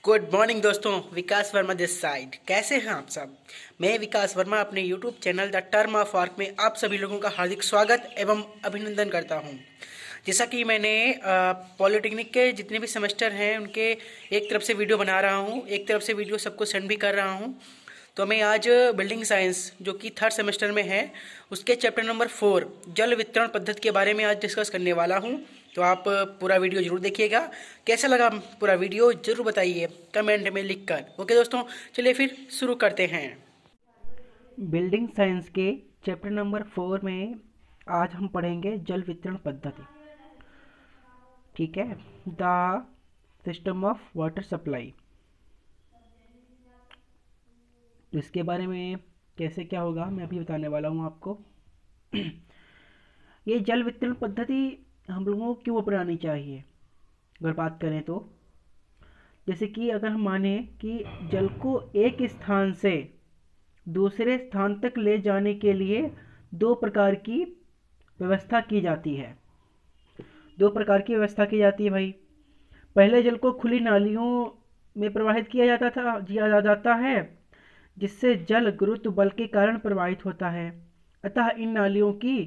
Good morning दोस्तों, विकास Verma this side. कैसे हैं आप सब? मैं विकास वर्मा अपने YouTube channel the term of work में आप सभी लोगों का हार्दिक स्वागत एवं अभिनंदन करता हूं। जैसा कि मैंने पॉलिटेक्निक के जितने भी सेमेस्टर हैं उनके एक तरफ से वीडियो बना रहा हूं, एक तरफ से वीडियो सबको सेंड भी कर रहा हूं। तो मैं आज बिल्डिंग साइंस जो कि थर्ड सेमेस्टर में है उसके चैप्टर नंबर 4 जल वितरण पद्धति के बारे में आज डिस्कस करने वाला हूं। तो आप पूरा वीडियो जरूर देखिएगा। कैसा लगा पूरा वीडियो जरूर बताइए कमेंट में लिखकर। ओके दोस्तों, चलिए फिर शुरू करते हैं। बिल्डिंग साइंस के चैप्टर नंबर 4 में आज हम पढ़ेंगे जल वितरण पद्धति। ठीक है, the system of water supply. तो इसके बारे में कैसे क्या होगा मैं अभी बताने वाला हूँ आपको। ये जल वितरण पद्धति हम लोगों को क्यों अपनानी चाहिए अगर बात करें तो, जैसे कि अगर हम माने कि जल को एक स्थान से दूसरे स्थान तक ले जाने के लिए दो प्रकार की व्यवस्था की जाती है। दो प्रकार की व्यवस्था की जाती है भाई। पहले जल को खुली नालियों में प्रवाहित किया जाता है जिससे जल गुरुत्व बल के कारण प्रवाहित होता है। अतः इन नालियों की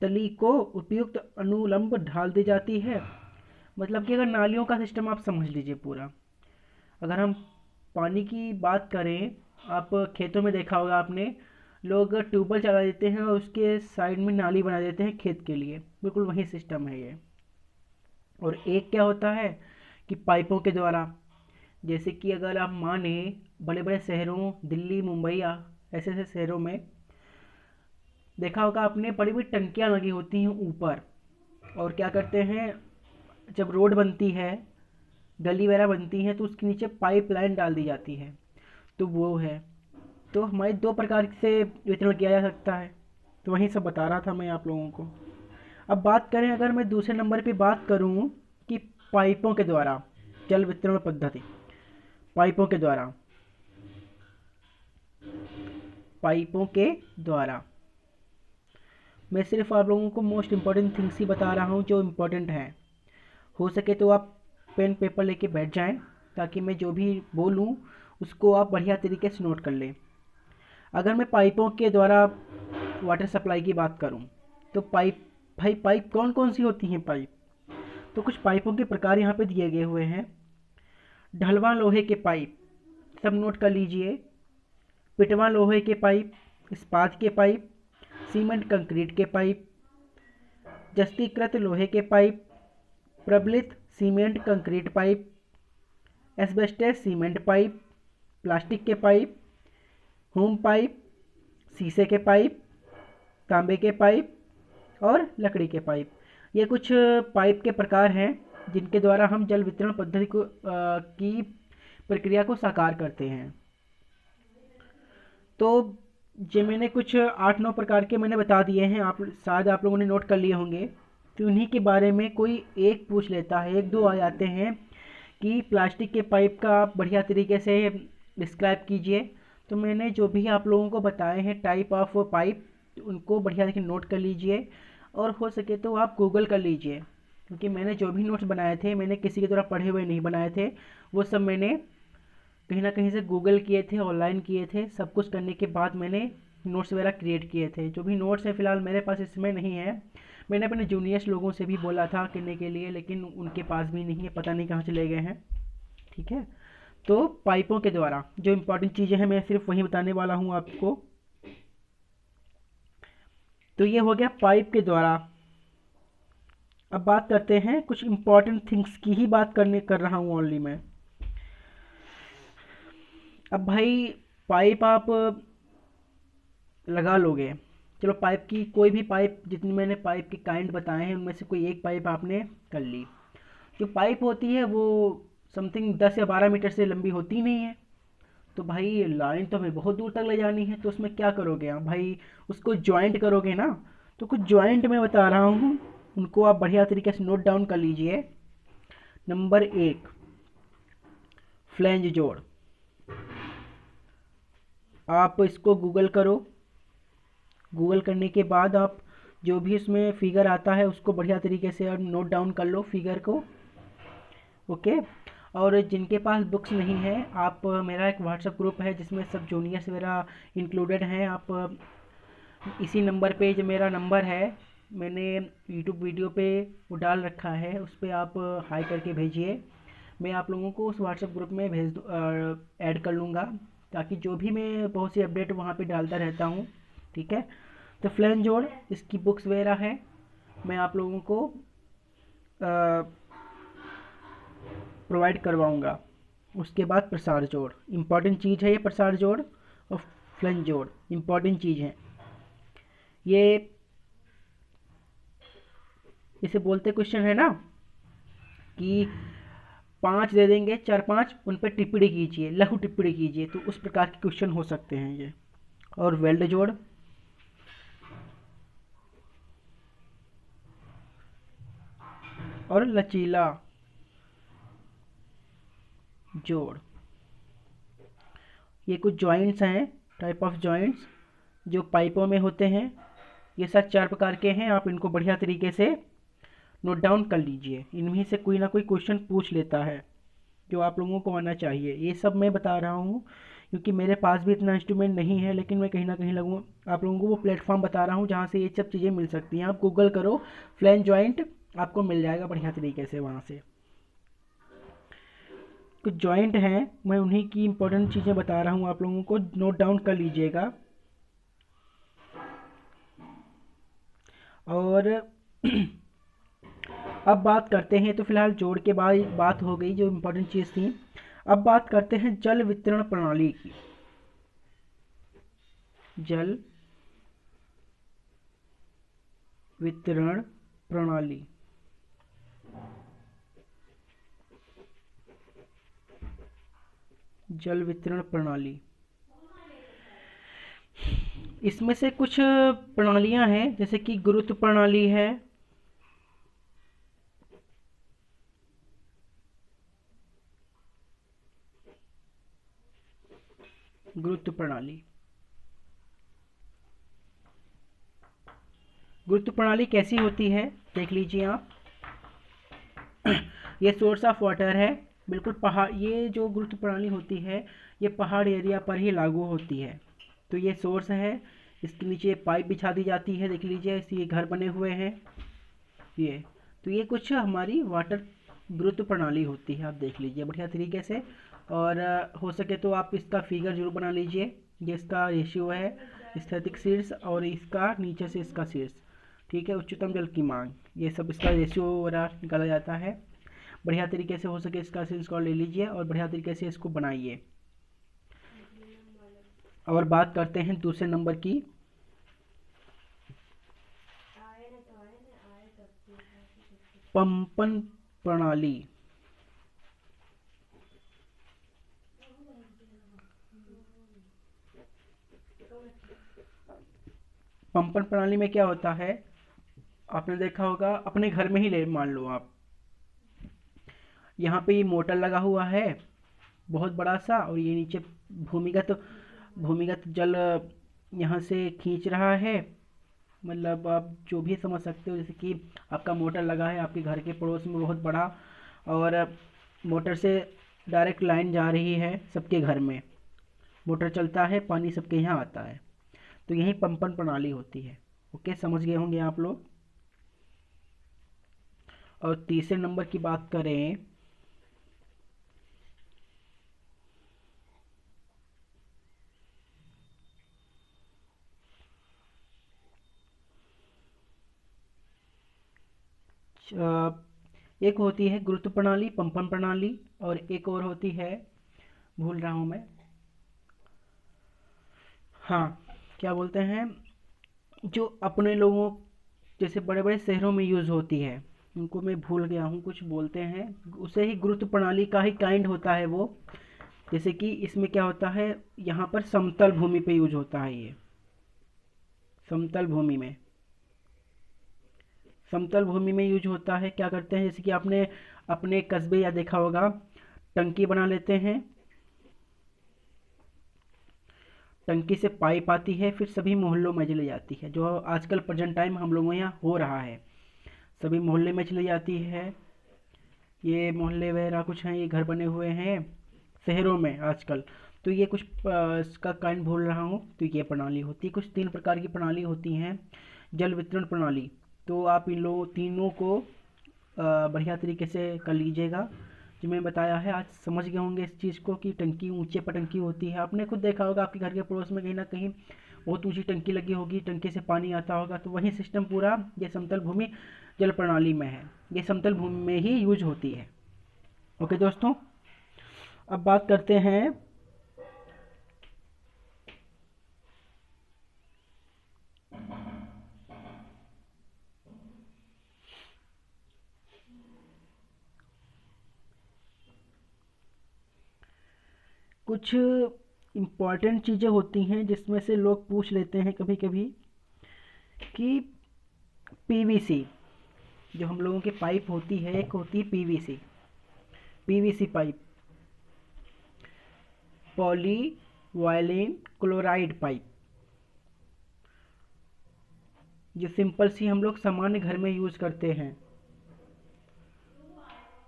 तली को उपयुक्त अनुलंब ढाल दी जाती है। मतलब कि अगर नालियों का सिस्टम आप समझ लीजिए पूरा। अगर हम पानी की बात करें, आप खेतों में देखा होगा आपने, लोग ट्यूबवेल चला देते हैं और उसके साइड में नाली बना देते हैं खेत के लिए। बिल्कुल वही सिस्टम है ये। और एक क्या होता है कि पाइपों के द्वारा, जैसे कि अगर आप माने बड़े बड़े शहरों दिल्ली मुंबई ऐसे ऐसे शहरों में देखा होगा आपने, बड़ी बड़ी टंकियाँ लगी होती हैं ऊपर। और क्या करते हैं, जब रोड बनती है, गली वगैरह बनती है, तो उसके नीचे पाइप लाइन डाल दी जाती है। तो वो है। तो हमारे दो प्रकार से वितरण किया जा सकता है। तो वही सब बता रहा था मैं आप लोगों को। अब बात करें, अगर मैं दूसरे नंबर पे बात करूं कि पाइपों के द्वारा जल वितरण पद्धति। पाइपों के द्वारा मैं सिर्फ आप लोगों को मोस्ट इम्पॉर्टेंट थिंग्स ही बता रहा हूँ जो इम्पोर्टेंट हैं। हो सके तो आप पेन पेपर लेके बैठ जाएं ताकि मैं जो भी बोलूँ उसको आप बढ़िया तरीके से नोट कर लें। अगर मैं पाइपों के द्वारा वाटर सप्लाई की बात करूँ तो पाइप कौन कौन सी होती हैं पाइप? तो कुछ पाइपों के प्रकार यहाँ पे दिए गए हुए हैं। ढलवां लोहे के पाइप, सब नोट कर लीजिए। पिटवां लोहे के पाइप, इस्पात के पाइप, सीमेंट कंक्रीट के पाइप, जस्तीकृत लोहे के पाइप, प्रबलित cement concrete pipe, asbestos cement pipe, plastic के पाइप, होम पाइप, शीशे के पाइप, तांबे के पाइप और लकड़ी के पाइप। ये कुछ पाइप के प्रकार हैं जिनके द्वारा हम जल वितरण पद्धति की प्रक्रिया को साकार करते हैं। तो जो मैंने कुछ 8-9 प्रकार के मैंने बता दिए हैं, आप शायद आप लोगों ने नोट कर लिए होंगे। तो उन्हीं के बारे में कोई एक पूछ लेता है, एक दो आ जाते हैं कि प्लास्टिक के पाइप का आप बढ़िया तरीके से डिस्क्राइब कीजिए। तो मैंने जो भी आप लोगों को बताए हैं टाइप ऑफ पाइप, उनको बढ़िया तरीके नोट कर लीजिए। और हो सके तो आप गूगल कर लीजिए, क्योंकि मैंने जो भी नोट्स बनाए थे मैंने किसी के द्वारा पढ़े हुए नहीं बनाए थे। वो सब मैंने कहीं ना कहीं से गूगल किए थे, ऑनलाइन किए थे। सब कुछ करने के बाद मैंने नोट्स वगैरह क्रिएट किए थे। जो भी नोट्स हैं फ़िलहाल मेरे पास इसमें नहीं है। मैंने अपने जूनियर्स लोगों से भी बोला था करने के लिए, लेकिन उनके पास भी नहीं है, पता नहीं कहाँ चले गए हैं। ठीक है, तो पाइपों के द्वारा जो इम्पोर्टेंट चीज़ें हैं मैं सिर्फ वही बताने वाला हूँ आपको। तो ये हो गया पाइप के द्वारा। अब बात करते हैं कुछ इम्पोर्टेंट थिंग्स की ही बात कर रहा हूँ ओनली मैं। अब भाई पाइप आप लगा लोगे, चलो पाइप की कोई भी पाइप, जितनी मैंने पाइप के काइंड बताए हैं उनमें से कोई एक पाइप आपने कर ली। जो पाइप होती है वो समथिंग 10 या 12 मीटर से लंबी होती नहीं है। तो भाई लाइन तो हमें बहुत दूर तक ले जानी है, तो उसमें क्या करोगे आप भाई, उसको ज्वाइंट करोगे ना। तो कुछ ज्वाइंट मैं बता रहा हूँ, उनको आप बढ़िया तरीके से नोट डाउन कर लीजिए। नंबर 1, फ्लैंज जोड़। आप इसको गूगल करो। गूगल करने के बाद आप जो भी इसमें फिगर आता है उसको बढ़िया तरीके से आप नोट डाउन कर लो फिगर को। ओके, और जिनके पास बुक्स नहीं है, आप मेरा एक व्हाट्सएप ग्रुप है जिसमें सब जूनियर्स मेरा इंक्लूडेड हैं। आप इसी नंबर पे, जो मेरा नंबर है मैंने यूट्यूब वीडियो पे वो डाल रखा है, उस पर आप हाई करके भेजिए। मैं आप लोगों को उस व्हाट्सएप ग्रुप में ऐड कर लूँगा, ताकि जो भी मैं बहुत सी अपडेट वहाँ पे डालता रहता हूँ। ठीक है, तो फ्लैन जोड़ इसकी बुक्स वगैरह है, मैं आप लोगों को प्रोवाइड करवाऊँगा। उसके बाद प्रसार जोड़ इम्पॉर्टेंट चीज़ है, ये प्रसार जोड़ और फ्लैन जोड़ इम्पॉर्टेंट चीज़ है। ये इसे बोलते क्वेश्चन है ना कि 5 दे देंगे, 4-5 उन पर टिप्पणी कीजिए, लघु टिप्पणी कीजिए, तो उस प्रकार के क्वेश्चन हो सकते हैं ये। और वेल्ड जोड़ और लचीला जोड़, ये कुछ जॉइंट्स हैं, टाइप ऑफ जॉइंट्स जो पाइपों में होते हैं। ये सब 4 प्रकार के हैं, आप इनको बढ़िया तरीके से नोट डाउन कर लीजिए। इनमें से कोई ना कोई क्वेश्चन पूछ लेता है, जो आप लोगों को आना चाहिए। ये सब मैं बता रहा हूँ क्योंकि मेरे पास भी इतना इंस्ट्रूमेंट नहीं है, लेकिन मैं कहीं ना कहीं आप लोगों को वो प्लेटफॉर्म बता रहा हूँ जहाँ से ये सब चीज़ें मिल सकती हैं। आप गूगल करो फ्लैन जॉइंट, आपको मिल जाएगा बढ़िया तरीके से वहाँ से। कुछ जॉइंट हैं, मैं उन्हीं की इंपॉर्टेंट चीज़ें बता रहा हूँ, आप लोगों को नोट डाउन कर लीजिएगा। और अब बात करते हैं, तो फिलहाल जोड़ के बाद बात हो गई जो इम्पोर्टेंट चीज़ थी। अब बात करते हैं जल वितरण प्रणाली की। जल वितरण प्रणाली, जल वितरण प्रणाली, इसमें से कुछ प्रणालियां हैं, जैसे कि गुरुत्व प्रणाली है, गुरुत्व प्रणाली। गुरुत्व प्रणाली कैसी होती है देख लीजिए आप। ये सोर्स ऑफ वाटर है, बिल्कुल पहाड़, ये जो गुरुत्व प्रणाली होती है ये पहाड़ एरिया पर ही लागू होती है। तो ये सोर्स है, इसके नीचे पाइप बिछा दी जाती है, देख लीजिए ये घर बने हुए हैं ये। तो ये कुछ हमारी वाटर गुरुत्व प्रणाली होती है, आप देख लीजिए बढ़िया तरीके से। और हो सके तो आप इसका फिगर जरूर बना लीजिए। ये इसका रेशियो है, स्थैतिक शीर्ष और इसका नीचे से इसका शीर्ष। ठीक है, उच्चतम जल की मांग, ये सब इसका रेशियो वगैरह निकाला जाता है। बढ़िया तरीके से हो सके इसका स्क्रीनशॉट ले लीजिए और बढ़िया तरीके से इसको बनाइए। और बात करते हैं दूसरे नंबर की। पंपन प्रणाली। पंपन प्रणाली में क्या होता है, आपने देखा होगा, अपने घर में ही ले मान लो आप, यहाँ पे ये मोटर लगा हुआ है बहुत बड़ा सा, और ये नीचे भूमिगत जल यहाँ से खींच रहा है। मतलब आप जो भी समझ सकते हो, जैसे कि आपका मोटर लगा है आपके घर के पड़ोस में बहुत बड़ा, और मोटर से डायरेक्ट लाइन जा रही है सबके घर में, मोटर चलता है, पानी सबके यहाँ आता है। तो यही पंपन प्रणाली होती है। ओके, समझ गए होंगे आप लोग। और तीसरे नंबर की बात करें, एक होती है गुरुत्व प्रणाली, पंपन प्रणाली, और एक और होती है, भूल रहा हूँ मैं, हाँ क्या बोलते हैं, जो अपने लोगों जैसे बड़े बड़े शहरों में यूज़ होती है, उनको मैं भूल गया हूँ, कुछ बोलते हैं उसे ही, गुरुत्व प्रणाली का ही काइंड होता है वो। जैसे कि इसमें क्या होता है, यहाँ पर समतल भूमि पे यूज होता है ये, समतल भूमि में, समतल भूमि में यूज होता है। क्या करते हैं, जैसे कि आपने अपने कस्बे या देखा होगा, टंकी बना लेते हैं, टंकी से पाइप आती है, फिर सभी मोहल्लों में चली जाती है, जो आजकल प्रेजेंट टाइम हम लोगों यहाँ हो रहा है, सभी मोहल्ले में चली जाती है। ये मोहल्ले वगैरह कुछ हैं, ये घर बने हुए हैं शहरों में आजकल। तो ये कुछ इसका कांड भूल रहा हूँ। तो ये प्रणाली होती है, कुछ 3 प्रकार की प्रणाली होती हैं। जल वितरण प्रणाली, तो आप इन लोगों तीनों को बढ़िया तरीके से कर लीजिएगा। जो मैंने बताया है आज समझ गए होंगे इस चीज़ को कि टंकी ऊंचे पर टंकी होती है। आपने खुद देखा होगा आपके घर के पड़ोस में कहीं ना कहीं बहुत ऊंची टंकी लगी होगी, टंकी से पानी आता होगा। तो वही सिस्टम पूरा ये समतल भूमि जल प्रणाली में है, ये समतल भूमि में ही यूज होती है। ओके दोस्तों, अब बात करते हैं कुछ इम्पॉर्टेंट चीज़ें होती हैं जिसमें से लोग पूछ लेते हैं कभी कभी कि पीवीसी, जो हम लोगों की पाइप होती है, एक होती है PVC, PVC pipe, poly violin chloride pipe, जो सिंपल सी हम लोग सामान्य घर में यूज़ करते हैं,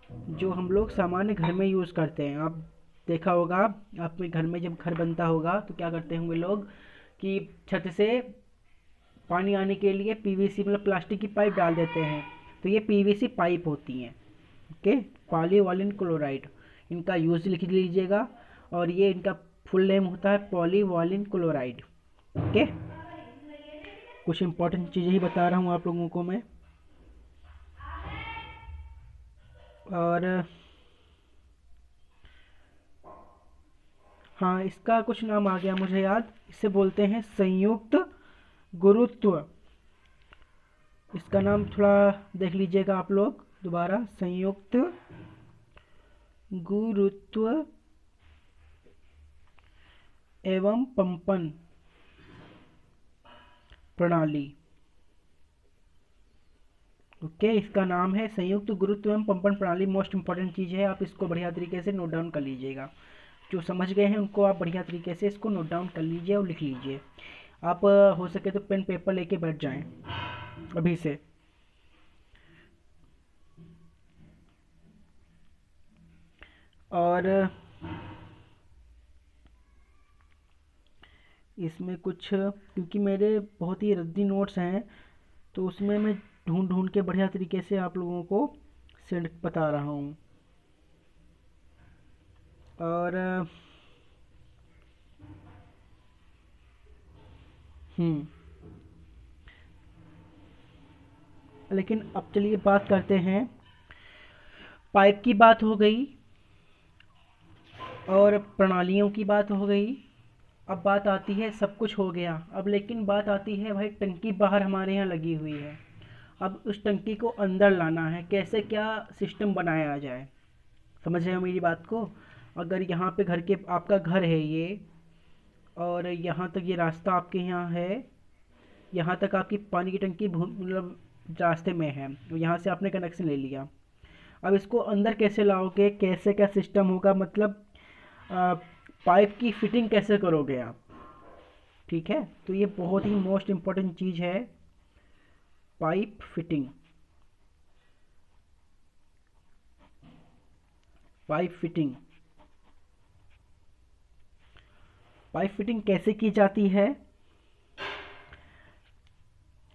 जो हम लोग सामान्य घर में यूज़ करते हैं। आप देखा होगा आपके घर में जब घर बनता होगा तो क्या करते होंगे लोग कि छत से पानी आने के लिए पीवीसी मतलब प्लास्टिक की पाइप डाल देते हैं। तो ये पीवीसी पाइप होती हैं। ओके, पॉलीवालिन क्लोराइड, इनका यूज़ लिख लीजिएगा। और ये इनका फुल नेम होता है पॉलीवालिन क्लोराइड। ओके, कुछ इंपॉर्टेंट चीज़ें ही बता रहा हूँ आप लोगों को मैं। और हाँ, इसका कुछ नाम आ गया मुझे याद, इसे बोलते हैं संयुक्त गुरुत्व। इसका नाम थोड़ा देख लीजिएगा आप लोग दोबारा, संयुक्त गुरुत्व एवं पंपन प्रणाली। ओके, इसका नाम है संयुक्त गुरुत्व एवं पंपन प्रणाली। मोस्ट इंपॉर्टेंट चीज़ है, आप इसको बढ़िया तरीके से नोट डाउन कर लीजिएगा। जो समझ गए हैं उनको आप बढ़िया तरीके से इसको नोट डाउन कर लीजिए और लिख लीजिए। आप हो सके तो पेन पेपर लेके बैठ जाएं अभी से। और इसमें कुछ, क्योंकि मेरे बहुत ही रद्दी नोट्स हैं तो उसमें मैं ढूंढ ढूंढ के बढ़िया तरीके से आप लोगों को सेंड बता रहा हूँ। और लेकिन अब चलिए बात करते हैं, पाइप की बात हो गई और प्रणालियों की बात हो गई। अब बात आती है, सब कुछ हो गया, अब लेकिन बात आती है भाई टंकी बाहर हमारे यहाँ लगी हुई है। अब उस टंकी को अंदर लाना है, कैसे क्या सिस्टम बनाया जाए। समझ रहे हो मेरी बात को? अगर यहाँ पे घर के आपका घर है ये, और यहाँ तक ये रास्ता आपके यहाँ है, यहाँ तक आपकी पानी की टंकी मतलब रास्ते में है, यहाँ से आपने कनेक्शन ले लिया। अब इसको अंदर कैसे लाओगे, कैसे क्या सिस्टम होगा, मतलब पाइप की फिटिंग कैसे करोगे आप। ठीक है, तो ये बहुत ही मोस्ट इम्पोर्टेंट चीज़ है, pipe fitting. Pipe fitting, pipe fitting कैसे की जाती है।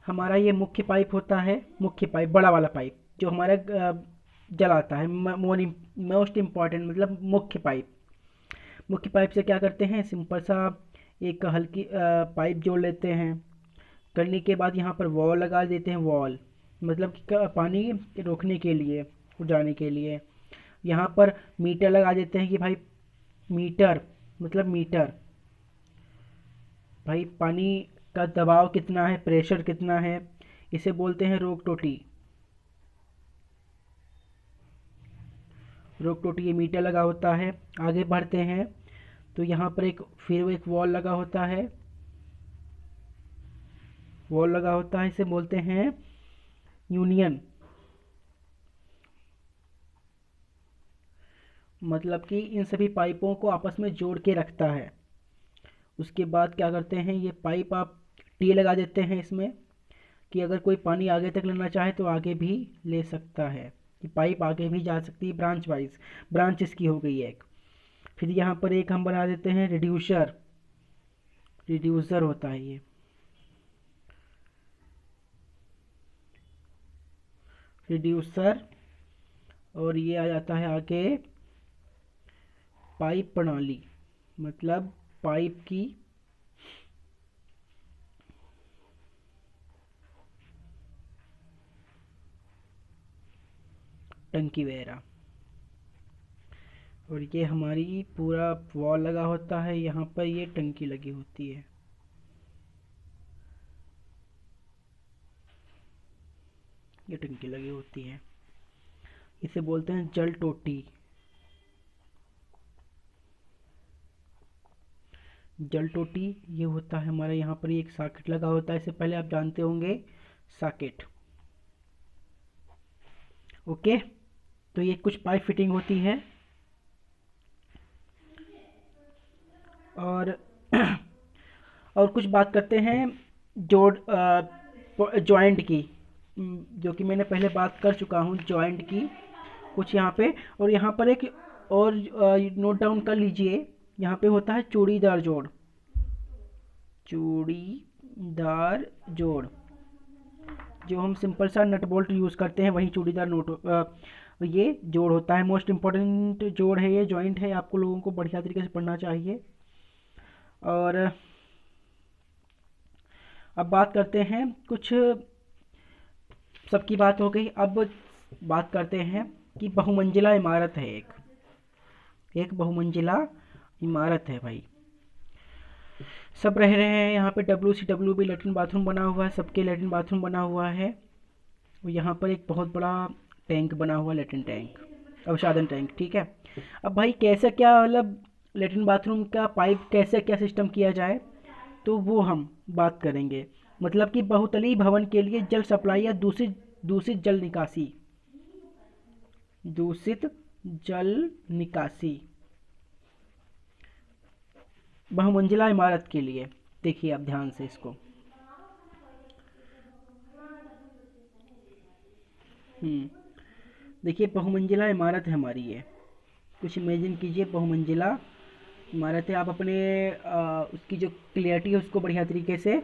हमारा ये मुख्य पाइप होता है, मुख्य पाइप बड़ा वाला पाइप जो हमारा जलाता है, मोस्ट इम्पॉर्टेंट मतलब मुख्य पाइप। मुख्य पाइप से क्या करते हैं, सिंपल सा एक हल्की पाइप जोड़ लेते हैं। करने के बाद यहाँ पर वॉल लगा देते हैं, वॉल मतलब कि पानी रोकने के लिए, जाने के लिए। यहाँ पर मीटर लगा देते हैं कि भाई मीटर मतलब मीटर, भाई पानी का दबाव कितना है, प्रेशर कितना है, इसे बोलते हैं रोक टोटी। रोक टोटी ये मीटर लगा होता है। आगे बढ़ते हैं तो यहाँ पर फिर एक वॉल लगा होता है, वॉल लगा होता है, इसे बोलते हैं यूनियन। मतलब कि इन सभी पाइपों को आपस में जोड़ के रखता है। उसके बाद क्या करते हैं, ये पाइप आप टी लगा देते हैं इसमें, कि अगर कोई पानी आगे तक लेना चाहे तो आगे भी ले सकता है। कि पाइप आगे भी जा सकती है ब्रांच वाइज, ब्रांच इसकी हो गई एक। फिर यहाँ पर एक हम बना देते हैं रिड्यूसर, रिड्यूसर होता है ये, रिड्यूसर। और ये आ जाता है आगे पाइप प्रणाली, मतलब पाइप की टंकी वगैरह। और ये हमारी पूरा वॉल लगा होता है, यहाँ पर ये टंकी लगी होती है। ये टंकी लगी होती है, इसे बोलते हैं जल टोटी। जल टोटी ये होता है हमारे यहाँ पर एक सॉकेट लगा होता है, इससे पहले आप जानते होंगे सॉकेट। ओके, तो ये कुछ पाइप फिटिंग होती है। और और कुछ बात करते हैं जोड़ जॉइंट की, जो कि मैंने पहले बात कर चुका हूँ जॉइंट की कुछ यहाँ पे। और यहाँ पर एक और नोट डाउन कर लीजिए, यहाँ पे होता है चूड़ीदार जोड़, चूड़ीदार जोड़। जो हम सिंपल सा नट बोल्ट यूज़ करते हैं वही चूड़ीदार ये जोड़ होता है। मोस्ट इम्पॉर्टेंट जोड़ है ये, जॉइंट है, आपको लोगों को बढ़िया तरीके से पढ़ना चाहिए। और अब बात करते हैं कुछ, सबकी बात हो गई, अब बात करते हैं कि बहुमंजिला इमारत है एक बहुमंजिला इमारत है भाई। सब रह रहे हैं यहाँ पे, WCW भी लेटरिन बाथरूम बना हुआ है, सबके लेटरिन बाथरूम बना हुआ है। और यहाँ पर एक बहुत बड़ा टैंक बना हुआ है, लेटरिन टैंक, अवसादन टैंक, ठीक है। अब भाई कैसे क्या, मतलब लेटरिन बाथरूम का पाइप कैसे क्या सिस्टम किया जाए, तो वो हम बात करेंगे। मतलब कि बहुतलीय भवन के लिए जल सप्लाई या दूषित जल निकासी, दूषित जल निकासी बहुमंजिला इमारत के लिए। देखिए आप ध्यान से इसको, देखिए बहुमंजिला इमारत है हमारी ये। कुछ इमेजिन कीजिए, बहुमंजिला इमारत है। आप अपने उसकी जो क्लियरिटी है उसको बढ़िया तरीके से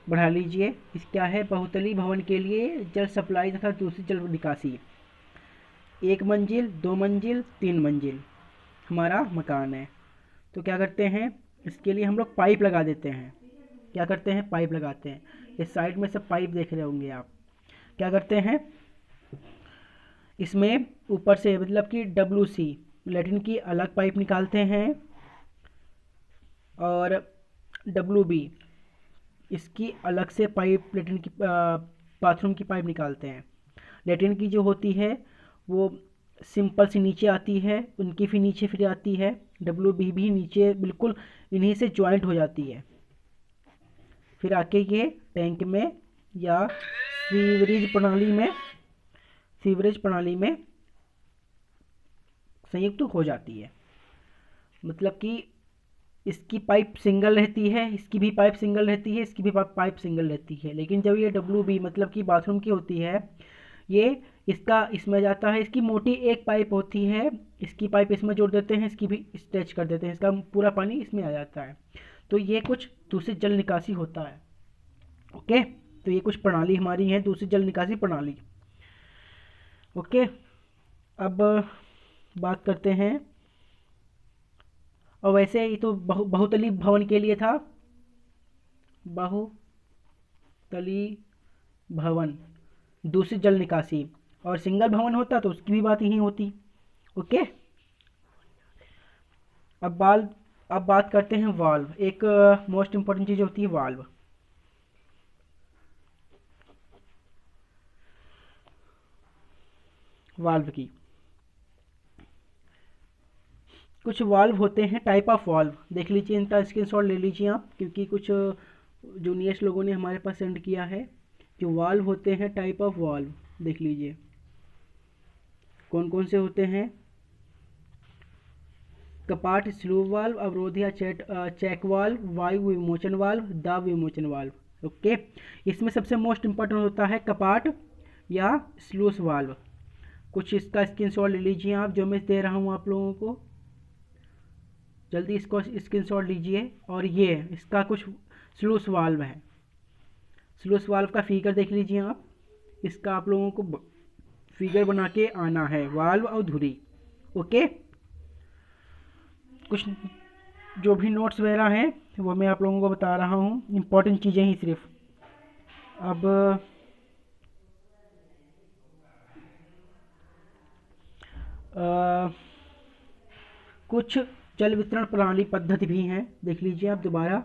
बढ़ा लीजिए। इस क्या है, बहुतलीय भवन के लिए जल सप्लाई तथा दूषित जल निकासी। 1 मंजिल, 2 मंजिल, 3 मंजिल हमारा मकान है, तो क्या करते हैं, इसके लिए हम लोग पाइप लगा देते हैं। क्या करते हैं, पाइप लगाते हैं। इस साइड में सब पाइप देख रहे होंगे आप। क्या करते हैं, इसमें ऊपर से मतलब कि WC लेटरिन की अलग पाइप निकालते हैं, और WB इसकी अलग से पाइप, लेटरिन की बाथरूम की पाइप निकालते हैं। लेटरिन की जो होती है वो सिंपल सी नीचे आती है, उनकी फिर नीचे फिर आती है, WB भी नीचे बिल्कुल इन्हीं से ज्वाइंट हो जाती है। फिर आके ये टैंक में या सीवरेज प्रणाली में संयुक्त हो जाती है। मतलब कि इसकी पाइप सिंगल रहती है, इसकी भी पाइप सिंगल रहती है, इसकी भी पाइप सिंगल रहती है। लेकिन जब ये WB मतलब कि बाथरूम की होती है, ये इसमें जाता है, इसकी मोटी एक पाइप होती है, इसकी पाइप इसमें जोड़ देते हैं, इसकी भी स्ट्रेच कर देते हैं, इसका पूरा पानी इसमें आ जाता है। तो ये कुछ दूषित जल निकासी होता है। ओके, तो ये कुछ प्रणाली हमारी है, दूषित जल निकासी प्रणाली। ओके, अब बात करते हैं, और वैसे ये तो बहुतलीय भवन के लिए था, बहुतलीय भवन दूषित जल निकासी। और सिंगल भवन होता तो उसकी भी बात यही होती। ओके, अब बात करते हैं वाल्व। एक मोस्ट इंपॉर्टेंट चीज़ होती है वाल्व। वाल्व की कुछ वाल्व होते हैं, टाइप ऑफ वाल्व देख लीजिए, इनका स्क्रीनशॉट ले लीजिए आप, क्योंकि कुछ जूनियर्स लोगों ने हमारे पास सेंड किया है। जो वाल्व होते हैं, टाइप ऑफ वाल्व देख लीजिए कौन कौन से होते हैं। कपाट स्लू वाल्व, अवरोध या चेक वाल्व, वायु विमोचन वाल्व, दाब विमोचन वाल्व। ओके, इसमें सबसे मोस्ट इंपॉर्टेंट होता है कपाट या स्लूस वाल्व। कुछ इसका स्क्रीनशॉट ले लीजिए आप, जो मैं दे रहा हूँ आप लोगों को, जल्दी इसको स्क्रीनशॉट लीजिए। और ये इसका कुछ स्लूस वाल्व है, स्लूस वाल्व का फिगर देख लीजिए आप। इसका आप लोगों को फिगर बना के आना है, वाल्व और धुरी। ओके, कुछ जो भी नोट्स वगैरह हैं वो मैं आप लोगों को बता रहा हूँ, इम्पोर्टेंट चीज़ें ही सिर्फ। अब कुछ जल वितरण प्रणाली पद्धति भी हैं, देख लीजिए आप दोबारा।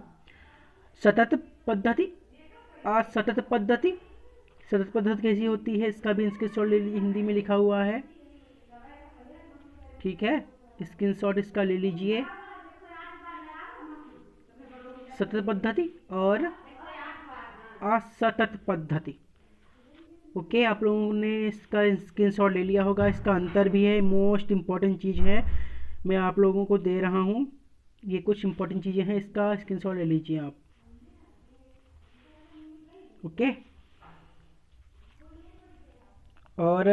सतत पद्धति, असतत पद्धति। सतत पद्धति कैसी होती है इसका भी स्क्रीनशॉट ले लीजिए, हिंदी में लिखा हुआ है, ठीक है, स्क्रीनशॉट इसका ले लीजिए। सतत पद्धति और असतत पद्धति। ओके, आप लोगों ने इसका स्क्रीनशॉट ले लिया होगा। इसका अंतर भी है, मोस्ट इम्पॉर्टेंट चीज़ है, मैं आप लोगों को दे रहा हूँ। ये कुछ इम्पोर्टेंट चीज़ें हैं, इसका स्क्रीनशॉट ले लीजिए आप। ओके, और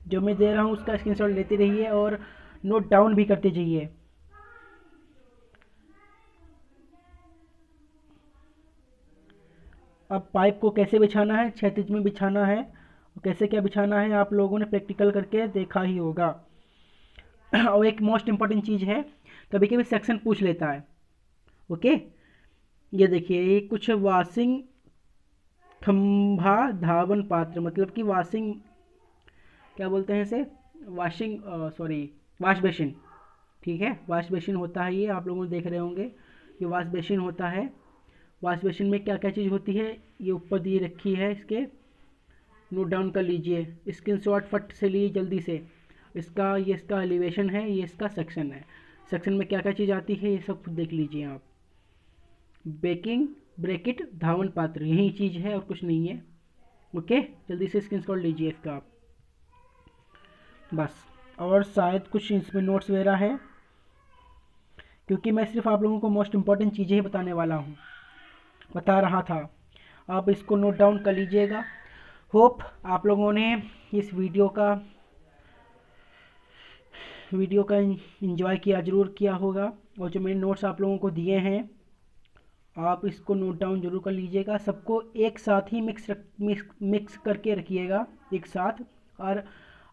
जो मैं दे रहा हूँ उसका स्क्रीनशॉट लेते रहिए और नोट डाउन भी करते जाइए। अब पाइप को कैसे बिछाना है, क्षैतिज में बिछाना है, कैसे क्या बिछाना है आप लोगों ने प्रैक्टिकल करके देखा ही होगा। और एक मोस्ट इम्पॉर्टेंट चीज़ है, कभी कभी सेक्शन पूछ लेता है। ओके, ये देखिए, ये कुछ वॉशिंग खंभा धावन पात्र, मतलब कि वॉशिंग, क्या बोलते हैं इसे, वॉशिंग वॉश बेसिन, ठीक है, वॉश बेसिन होता है ये, आप लोगों ने देख रहे होंगे, ये वॉश बेसिन होता है। वॉश बेसिन में क्या क्या चीज़ होती है ये ऊपर दी रखी है, इसके नोट डाउन कर लीजिए, स्क्रीनशॉट फट से लिए जल्दी से। ये इसका एलिवेशन है, ये इसका सेक्शन है, सेक्शन में क्या क्या चीज़ आती है ये सब खुद देख लीजिए आप। बेकिंग ब्रैकेट धावन पात्र, यही चीज़ है और कुछ नहीं है। ओके, जल्दी से स्क्रीनशॉट लीजिए इसका आप, बस। और शायद कुछ इसमें नोट्स वगैरह है, क्योंकि मैं सिर्फ आप लोगों को मोस्ट इम्पॉर्टेंट चीज़ें ही बता रहा था। आप इसको नोट डाउन कर लीजिएगा। होप आप लोगों ने इस वीडियो का एंजॉय किया, ज़रूर किया होगा। और जो मैंने नोट्स आप लोगों को दिए हैं आप इसको नोट डाउन जरूर कर लीजिएगा, सबको एक साथ ही मिक्स करके रखिएगा एक साथ।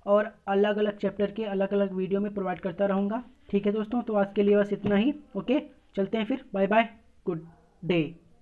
और अलग अलग चैप्टर के अलग अलग वीडियो में प्रोवाइड करता रहूँगा। ठीक है दोस्तों, तो आज के लिए बस इतना ही। ओके, चलते हैं फिर, बाय बाय, गुड डे।